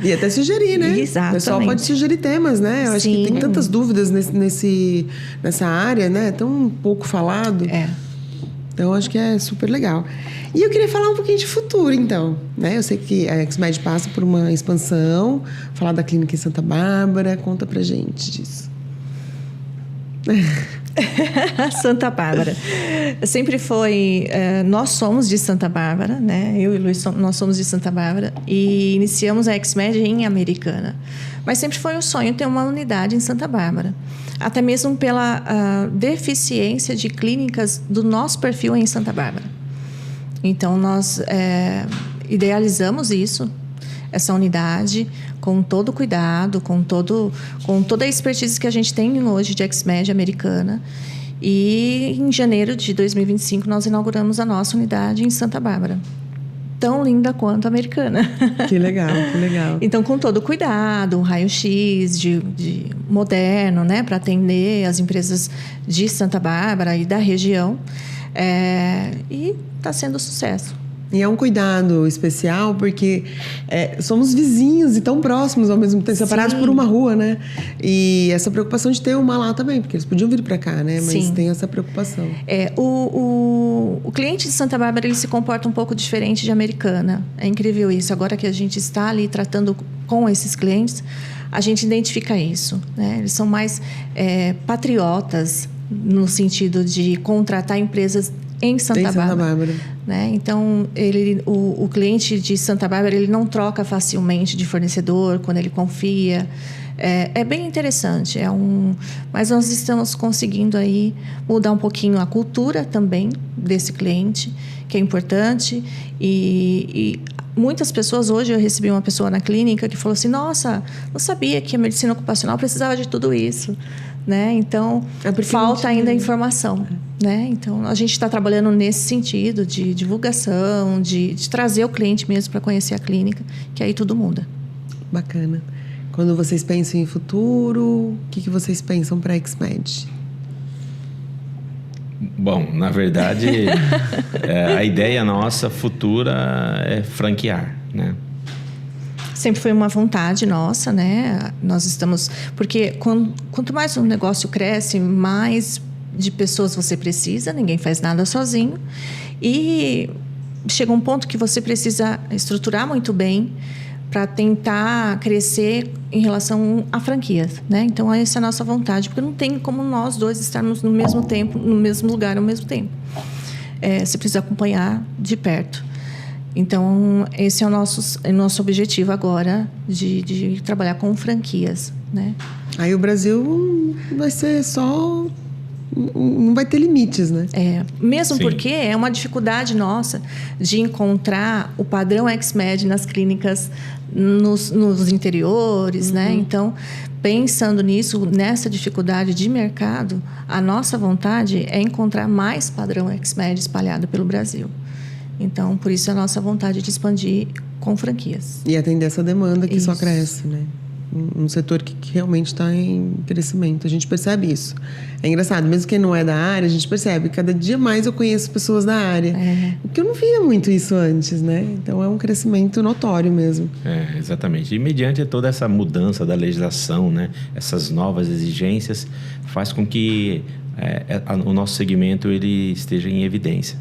E até sugerir, né? Exatamente. O pessoal pode sugerir temas, né? Eu acho que tem tantas dúvidas nessa área, né? Tão pouco falado. Então, acho que é super legal. E eu queria falar um pouquinho de futuro, então. Né? Eu sei que a XMED passa por uma expansão. Falar da clínica em Santa Bárbara. Conta pra gente disso. Santa Bárbara. Sempre foi... nós somos de Santa Bárbara, né? Eu e o Luiz, nós somos de Santa Bárbara. E iniciamos a XMED em Americana. Mas sempre foi um sonho ter uma unidade em Santa Bárbara. Até mesmo pela deficiência de clínicas do nosso perfil em Santa Bárbara. Então, nós idealizamos essa unidade, com todo o cuidado, com toda a expertise que a gente tem hoje de XMED Americana. E em janeiro de 2025, nós inauguramos a nossa unidade em Santa Bárbara. Tão linda quanto a Americana. Que legal, que legal. Então, com todo o cuidado, um raio-x de moderno, né, para atender as empresas de Santa Bárbara e da região. E está sendo sucesso. E é um cuidado especial porque somos vizinhos e tão próximos ao mesmo tempo, separados por uma rua, né? E essa preocupação de ter uma lá também, porque eles podiam vir para cá, né? Mas tem essa preocupação. O cliente de Santa Bárbara, ele se comporta um pouco diferente de Americana. É incrível isso. Agora que a gente está ali tratando com esses clientes, a gente identifica isso, né? Eles são mais patriotas no sentido de contratar empresas em Santa Bárbara. Né? Então, o cliente de Santa Bárbara, ele não troca facilmente de fornecedor quando ele confia. É bem interessante. Mas nós estamos conseguindo aí mudar um pouquinho a cultura também desse cliente, que é importante. E muitas pessoas, hoje eu recebi uma pessoa na clínica que falou assim, nossa, não sabia que a medicina ocupacional precisava de tudo isso. Né? Então, falta ainda informação. Né? Então, a gente está trabalhando nesse sentido de divulgação, de trazer o cliente mesmo para conhecer a clínica, que aí tudo muda. Bacana. Quando vocês pensam em futuro, o que vocês pensam para a XMED? Bom, na verdade, a ideia nossa futura é franquear, né? Sempre foi uma vontade nossa, né? Nós estamos... Porque quanto mais um negócio cresce, mais de pessoas você precisa. Ninguém faz nada sozinho. E chega um ponto que você precisa estruturar muito bem para tentar crescer em relação a franquias, né? Então, essa é a nossa vontade, porque não tem como nós dois estarmos no mesmo tempo, no mesmo lugar ao mesmo tempo. Você precisa acompanhar de perto. Então, esse é o nosso objetivo agora, de trabalhar com franquias, né? Aí o Brasil vai ser só... Não vai ter limites, né? Mesmo Sim. porque é uma dificuldade nossa de encontrar o padrão XMED nas clínicas, nos interiores, né? Então, pensando nisso, nessa dificuldade de mercado, a nossa vontade é encontrar mais padrão XMED espalhado pelo Brasil. Então, por isso a nossa vontade de expandir com franquias. E atender essa demanda que só Isso. cresce, né? Um setor que realmente está em crescimento. A gente percebe isso. É engraçado, mesmo quem não é da área, a gente percebe. Cada dia mais eu conheço pessoas da área. Porque eu não via muito isso antes, né? Então, é um crescimento notório mesmo. Exatamente. E mediante toda essa mudança da legislação, né? Essas novas exigências, faz com que o nosso segmento ele esteja em evidência.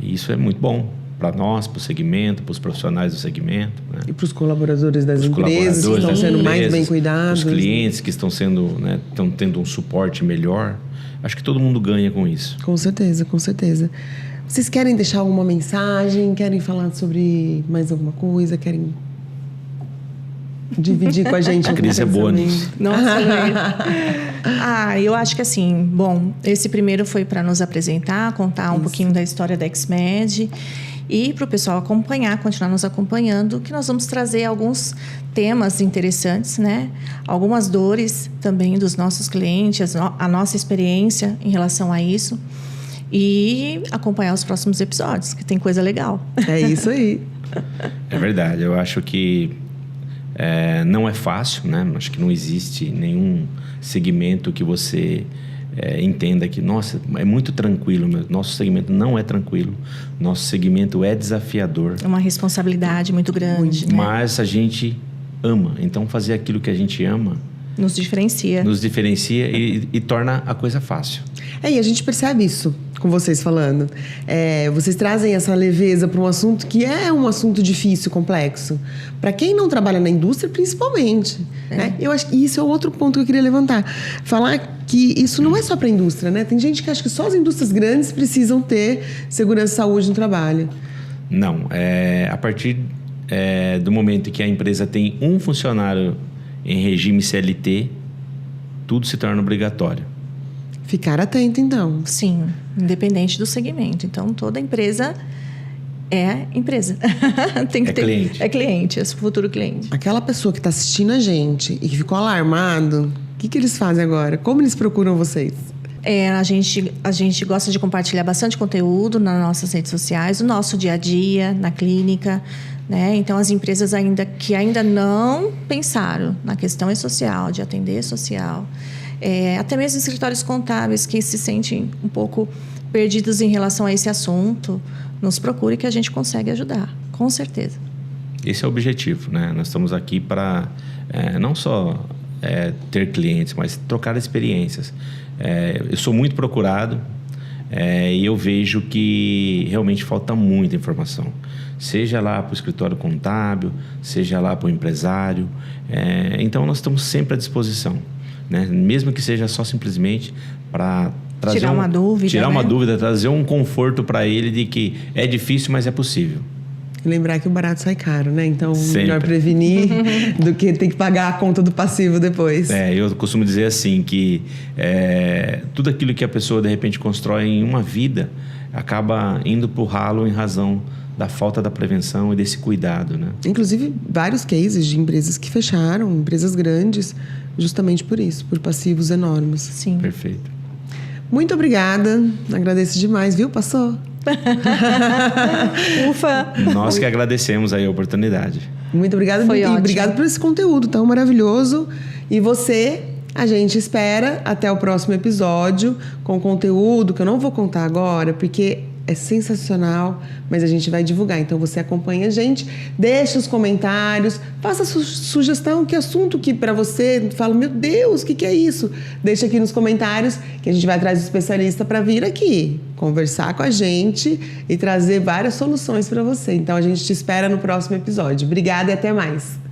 E isso é muito bom para nós, para o segmento, para os profissionais do segmento. Né? E para os colaboradores das empresas que estão sendo mais bem cuidados. Os clientes que estão sendo, né, estão tendo um suporte melhor. Acho que todo mundo ganha com isso. Com certeza, com certeza. Vocês querem deixar alguma mensagem? Querem falar sobre mais alguma coisa? Querem dividir com a gente? A Cris é boa nisso. Nossa, eu acho que assim, bom, esse primeiro foi para nos apresentar, contar um pouquinho da história da XMED e para o pessoal acompanhar, continuar nos acompanhando, que nós vamos trazer alguns temas interessantes, né? Algumas dores também dos nossos clientes, a nossa experiência em relação a isso e acompanhar os próximos episódios, que tem coisa legal. É isso aí. É verdade, eu acho que não é fácil, né? Acho que não existe nenhum segmento que você entenda que, nossa, é muito tranquilo. Nosso segmento não é tranquilo. Nosso segmento é desafiador. É uma responsabilidade muito grande. Mas a gente ama. Então, fazer aquilo que a gente ama... Nos diferencia. Nos diferencia e torna a coisa fácil. E a gente percebe isso com vocês falando. Vocês trazem essa leveza para um assunto que é um assunto difícil, complexo. Para quem não trabalha na indústria, principalmente. Né? Eu acho que isso é outro ponto que eu queria levantar. Falar que isso não é só para a indústria, né? Tem gente que acha que só as indústrias grandes precisam ter segurança e saúde no trabalho. Não. A partir do momento que a empresa tem um funcionário em regime CLT, tudo se torna obrigatório. Ficar atento, então. Sim, independente do segmento. Então, toda empresa é empresa. Tem que ter cliente. É cliente, é futuro cliente. Aquela pessoa que está assistindo a gente e que ficou alarmado, o que eles fazem agora? Como eles procuram vocês? A gente gosta de compartilhar bastante conteúdo nas nossas redes sociais, no nosso dia a dia, na clínica, né? Então, as empresas que ainda não pensaram na questão social, de atender social, até mesmo escritórios contábeis que se sentem um pouco perdidos em relação a esse assunto, nos procure que a gente consegue ajudar, com certeza. Esse é o objetivo, né? Nós estamos aqui para não só ter clientes, mas trocar experiências. Eu sou muito procurado e eu vejo que realmente falta muita informação. Seja lá para o escritório contábil, seja lá para o empresário. Então, nós estamos sempre à disposição, né? Mesmo que seja só simplesmente para trazer tirar uma dúvida. Tirar uma né? dúvida, trazer um conforto para ele de que é difícil, mas é possível. E lembrar que o barato sai caro, né? Então, Sempre. melhor prevenir do que ter que pagar a conta do passivo depois. Eu costumo dizer assim que tudo aquilo que a pessoa de repente constrói em uma vida acaba indo para o ralo em razão da falta da prevenção e desse cuidado, né? Inclusive, vários cases de empresas que fecharam, empresas grandes, justamente por isso, por passivos enormes. Sim. Perfeito. Muito obrigada, agradeço demais, viu? Passou? Ufa! Nós que agradecemos aí a oportunidade. Muito obrigada. Foi e ótimo. obrigado por esse conteúdo tão maravilhoso. E você, a gente espera até o próximo episódio com conteúdo que eu não vou contar agora, porque é sensacional, mas a gente vai divulgar. Então você acompanha a gente, deixa os comentários, faça sugestão, que assunto que para você fala, meu Deus, o que é isso? Deixa aqui nos comentários que a gente vai atrás do especialista para vir aqui conversar com a gente e trazer várias soluções para você. Então a gente te espera no próximo episódio. Obrigada e até mais.